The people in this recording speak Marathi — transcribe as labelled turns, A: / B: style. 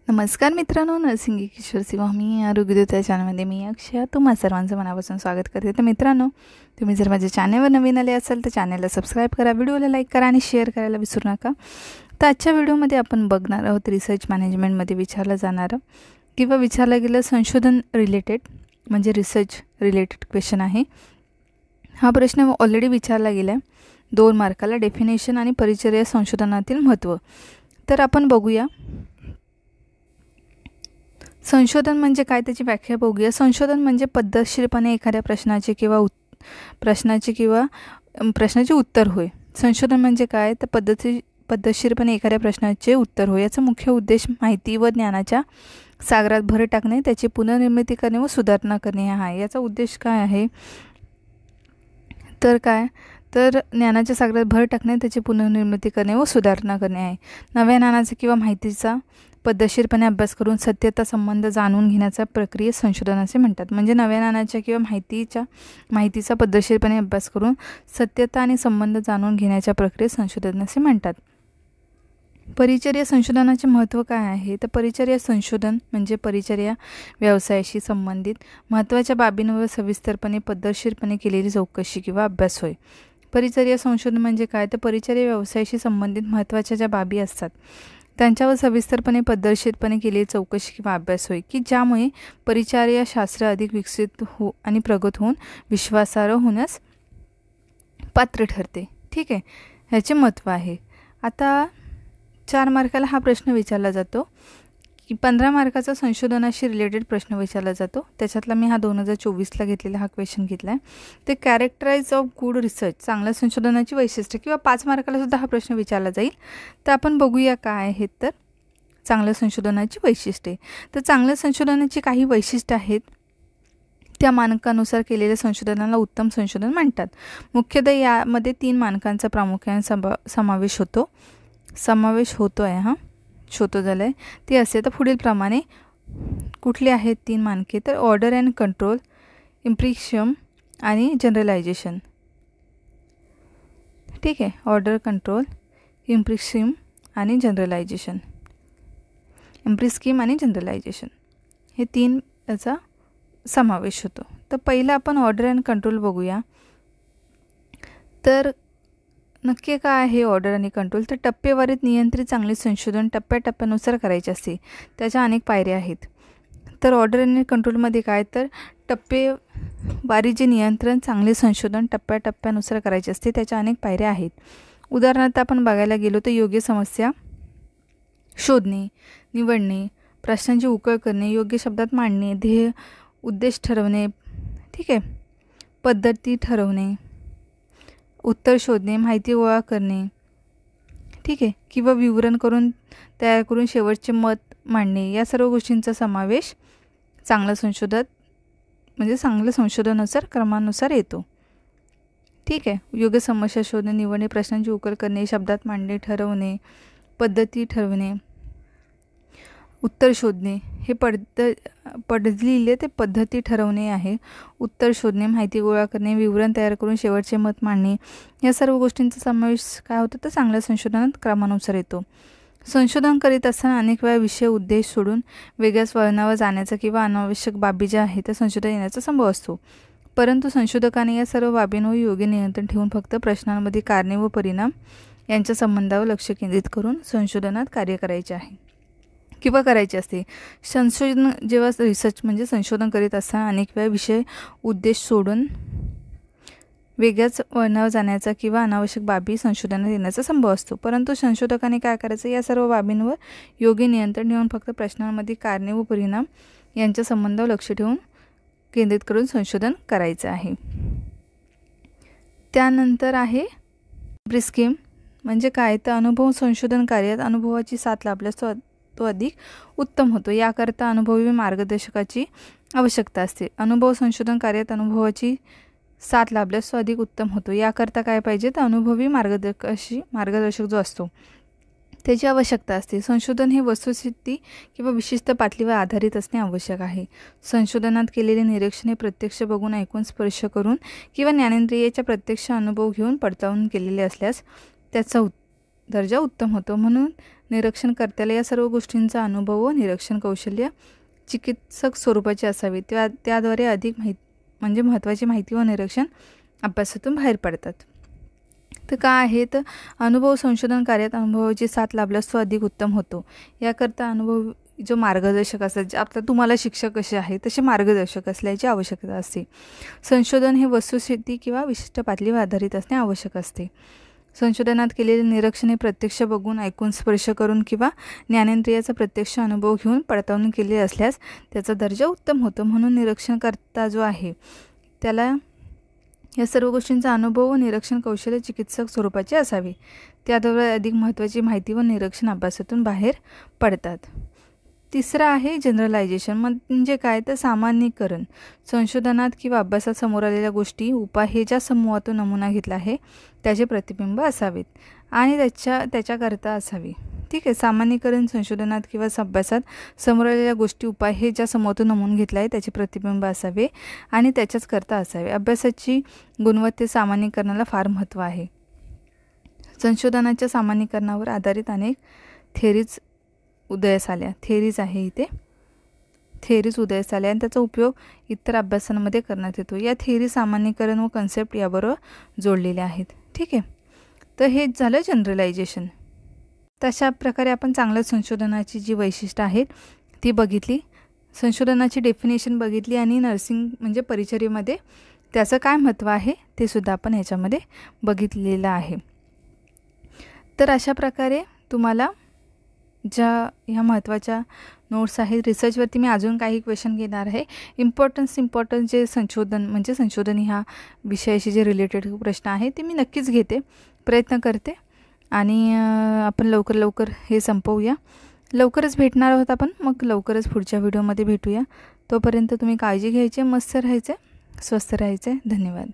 A: नमस्कार मित्रांनो, नरसिंगी किशोर स्वामी आरोग्यदूत या चॅनलमध्ये मी अक्षय तुम्हा सर्वांचं मनापासून स्वागत करते. तर मित्रांनो, तुम्ही जर माझ्या चॅनलवर नवीन आले असाल तर चॅनलला सबस्क्राईब करा, व्हिडिओला लाईक करा आणि शेअर करायला विसरू नका. तर आजच्या व्हिडिओमध्ये आपण बघणार आहोत रिसर्च मॅनेजमेंटमध्ये विचारलं जाणारं किंवा विचारलं गेलं संशोधन रिलेटेड म्हणजे रिसर्च रिलेटेड क्वेश्चन आहे. हा प्रश्न ऑलरेडी विचारला गेला आहे 2 मार्काला, डेफिनेशन आणि परिचर्या संशोधनातील महत्त्व. तर आपण बघूया संशोधन म्हणजे काय, त्याची व्याख्या बघूया. संशोधन म्हणजे पद्धतशीरपणे एखाद्या प्रश्नाचे उत्तर होय. संशोधन म्हणजे काय, तर पद्धतशीरपणे एखाद्या प्रश्नाचे उत्तर होय. याचा मुख्य उद्देश माहिती व ज्ञानाच्या सागरात भर टाकणे, त्याची पुनर्निर्मिती करणे व सुधारणा करणे हा आहे. याचा उद्देश काय आहे तर ज्ञानाच्या सागरात भर टाकणे, त्याची पुनर्निर्मिती करणे व सुधारणा करणे आहे. नव्या ज्ञानाचा किंवा माहितीचा पद्धतशीरपणे अभ्यास करून सत्यता संबंध जाणून घेण्याचा प्रक्रिया संशोधन असे म्हणतात. म्हणजे नव्या ज्ञानाच्या किंवा माहितीचा पद्धतशीरपणे अभ्यास करून सत्यता आणि संबंध जाणून घेण्याच्या प्रक्रिया संशोधन असे म्हणतात. परिचर्या संशोधनाचे महत्त्व काय आहे तर परिचर्या संशोधन म्हणजे परिचर्या व्यवसायाशी संबंधित महत्त्वाच्या बाबींवर सविस्तरपणे पद्धतशीरपणे केलेली चौकशी किंवा अभ्यास होय. परिचर्या संशोधन म्हणजे काय तर परिचर्या व्यवसायाशी संबंधित महत्त्वाच्या ज्या बाबी असतात त्यांच्यावर सविस्तरपणे पद्धतशीरपणे केलेली चौकशी किंवा अभ्यास होय, की ज्यामुळे परिचर्या शास्त्र अधिक विकसित आणि प्रगत होऊन विश्वासार्ह होण्यास पात्र ठरते. ठीक आहे, ह्याचे महत्त्व आहे. आता 4 मार्काला हा प्रश्न विचारला जातो की 15 मार्काचा संशोधनाशी रिलेटेड प्रश्न विचारला जातो. त्याच्यातला मी हा 2024ला घेतलेला हा क्वेश्चन घेतला आहे. ते कॅरेक्टराइज ऑफ गुड रिसर्च, चांगल्या संशोधनाची वैशिष्ट्ये, किंवा 5 मार्काला सुद्धा हा प्रश्न विचारला जाईल. तर आपण बघूया काय आहेत तर चांगल्या संशोधनाची वैशिष्ट्ये. तर चांगल्या संशोधनाची काही वैशिष्ट्ये आहेत, त्या मानकानुसार केलेल्या संशोधनाला उत्तम संशोधन म्हणतात. मुख्यतः यामध्ये 3 मानकांचा प्रामुख्याने समावेश होतो झालं आहे. ते असे तर पुढील प्रमाणे कुठले आहेत 3 मानके तर ऑर्डर अँड कंट्रोल, इम्प्रिसियम आणि जनरलायझेशन. ठीक आहे, ऑर्डर, कंट्रोल, इम्प्रिसियम आणि जनरलायझेशन. हे 3 याचा समावेश होतो. तर पहिलं आपण ऑर्डर अँड कंट्रोल बघूया. तर नक्की काय आहे ऑर्डर आणि कंट्रोल तर टप्पेवारीत नियंत्रित चांगले संशोधन टप्प्याटप्प्यानुसार करायचे असते. त्याच्या अनेक पायऱ्या आहेत. तर ऑर्डर आणि कंट्रोलमध्ये काय तर टप्पेवारीचे नियंत्रण चांगले संशोधन टप्प्याटप्प्यानुसार करायचे असते. त्याच्या अनेक पायऱ्या आहेत. उदाहरणार्थ आपण बघायला गेलो तर योग्य समस्या शोधणे, निवडणे, प्रश्नांची उकळ करणे, योग्य शब्दात मांडणे, ध्येय उद्देश ठरवणे, ठीक आहे, पद्धती ठरवणे, उत्तर शोधणे, माहिती गोळा करणे, ठीक आहे, किंवा विवरण तयार करून शेवटचे मत मांडणे, या सर्व गोष्टींचा समावेश चांगलं संशोधनानुसार क्रमानुसार येतो. ठीक आहे, योग्य समस्या शोधणे, निवडणे, प्रश्नांची उकल करणे, शब्दात मांडणे, ठरवणे, पद्धती ठरवणे, उत्तर शोधणे, हे लिहिले ते पद्धती ठरवणे आहे. उत्तर शोधणे, माहिती गोळा करणे, विवरण तयार करून शेवटचे मत मांडणे, या सर्व गोष्टींचा समावेश काय होतो तर चांगल्या संशोधनात क्रमानुसार येतो. संशोधन करीत असताना अनेक वेळा विषय उद्देश सोडून वेगळ्याच वळणावर जाण्याचा किंवा अनावश्यक बाबी ज्या आहेत त्या संशोधन येण्याचा संभव असतो. परंतु संशोधकाने या सर्व बाबींवर योग्य नियंत्रण ठेवून फक्त प्रश्नांमध्ये कारणे व परिणाम यांच्या संबंधावर लक्ष केंद्रित करून संशोधनात कार्य करायचे असते. जेव्हा रिसर्च म्हणजे संशोधन करीत असताना अनेक वेळा विषय उद्देश सोडून वेगळ्याच वळणावर जाण्याचा किंवा अनावश्यक बाबी संशोधनात येण्याचा संभव असतो. परंतु संशोधकाने काय करायचं, या सर्व बाबींवर योग्य नियंत्रण ठेवून फक्त प्रश्नांमध्ये कारणे व परिणाम यांच्या संबंधावर लक्ष ठेवून केंद्रित करून संशोधन करायचं आहे. त्यानंतर आहे प्रिस्कीम म्हणजे काय तर अनुभव संशोधन कार्यात अनुभवाची साथ लाभल्यास तो अधिक उत्तम होतो. याकरता अनुभवी मार्गदर्शकाची आवश्यकता असते. अनुभव संशोधन कार्यात अनुभवाची साथ लाभल्यास तो अधिक उत्तम होतो. याकरता काय पाहिजे तर अनुभवी मार्गदर्शक जो असतो त्याची आवश्यकता असते. संशोधन हे वस्तुस्थिती किंवा विशिष्ट पातळीवर आधारित असणे आवश्यक आहे. संशोधनात केलेले निरीक्षण हे प्रत्यक्ष बघून, ऐकून, स्पर्श करून किंवा ज्ञानेंद्रियाचा प्रत्यक्ष अनुभव घेऊन पडताळून केलेले असल्यास त्याचा दर्जा उत्तम होतो. म्हणून निरीक्षणकर्त्याला या सर्व गोष्टींचा अनुभव व निरीक्षण कौशल्य चिकित्सक स्वरूपाचे असावे. त्याद्वारे अधिक महत्त्वाची माहिती व निरीक्षण अभ्यासातून बाहेर पडतात. तर काय आहे, तर अनुभव संशोधन कार्यात अनुभवाची साथ लाभल्यास तो अधिक उत्तम होतो. याकरता अनुभव जो मार्गदर्शक असतात, आता तुम्हाला शिक्षक कसे आहे तसे मार्गदर्शक असल्याची आवश्यकता असते. संशोधन हे वस्तुस्थिती किंवा विशिष्ट पातळीवर आधारित असणे आवश्यक असते. संशोधनात केलेले निरीक्षण हे प्रत्यक्ष बघून, ऐकून, स्पर्श करून किंवा ज्ञानेंद्रियाचा प्रत्यक्ष अनुभव घेऊन पडताळून केले असल्यास त्याचा दर्जा उत्तम होतो. म्हणून निरीक्षणकर्ता जो आहे त्याला या सर्व गोष्टींचा अनुभव व निरीक्षण कौशल्य चिकित्सक स्वरूपाचे असावे. त्याद्वारे अधिक महत्त्वाची माहिती व निरीक्षण अभ्यासातून बाहेर पडतात. तिसरा आहे जनरलायझेशन. म्हणजे काय, तर सामान्यीकरण. संशोधनात किंवा अभ्यासात समोर आलेल्या गोष्टी, उपाय हे ज्या समूहातून नमुना घेतला आहे त्याचे प्रतिबिंब असावेत आणि त्याच्याकरता असावे. ठीक आहे. सामान्यीकरण संशोधनात किंवा अभ्यासात समोर आलेल्या गोष्टी, उपाय हे ज्या समूहातून नमून घेतला आहे त्याचे प्रतिबिंब असावे आणि त्याच्याच करता असावे. अभ्यासाची गुणवत्तेत सामान्यीकरणाला फार महत्त्व आहे. संशोधनाच्या सामान्यीकरणावर आधारित अनेक थेरीज उदयास आल्या. थेरीज आहे इथे, थेरीज उदयास आल्या आणि त्याचा उपयोग इतर अभ्यासांमध्ये करण्यात येतो. या थेरी सामान्यीकरण व कन्सेप्ट याबरोबर जोडलेल्या आहेत. ठीक आहे. तर हेच झालं जनरलायझेशन. तशा प्रकारे आपण चांगल्या संशोधनाची जी वैशिष्ट्य आहेत ती बघितली, संशोधनाची डेफिनेशन बघितली आणि नर्सिंग म्हणजे परिचर्येमध्ये त्याचं काय महत्त्व आहे ते सुद्धा आपण ह्याच्यामध्ये बघितलेलं आहे. तर अशा प्रकारे तुम्हाला ज्या ह्या महत्त्वाच्या नोट्स आहेत, रिसर्चवरती मी अजून काही क्वेश्चन घेणार आहे. इम्पॉर्टन्स जे संशोधन ह्या विषयाशी जे रिलेटेड प्रश्न आहेत ते मी नक्कीच घेते, प्रयत्न करते आणि आपण लवकर हे संपवूया. लवकरच भेटणार आहोत आपण, मग लवकरच पुढच्या व्हिडिओमध्ये भेटूया. तोपर्यंत तुम्ही काळजी घ्यायची, मस्त राहायचे, स्वस्थ राहायचे. धन्यवाद.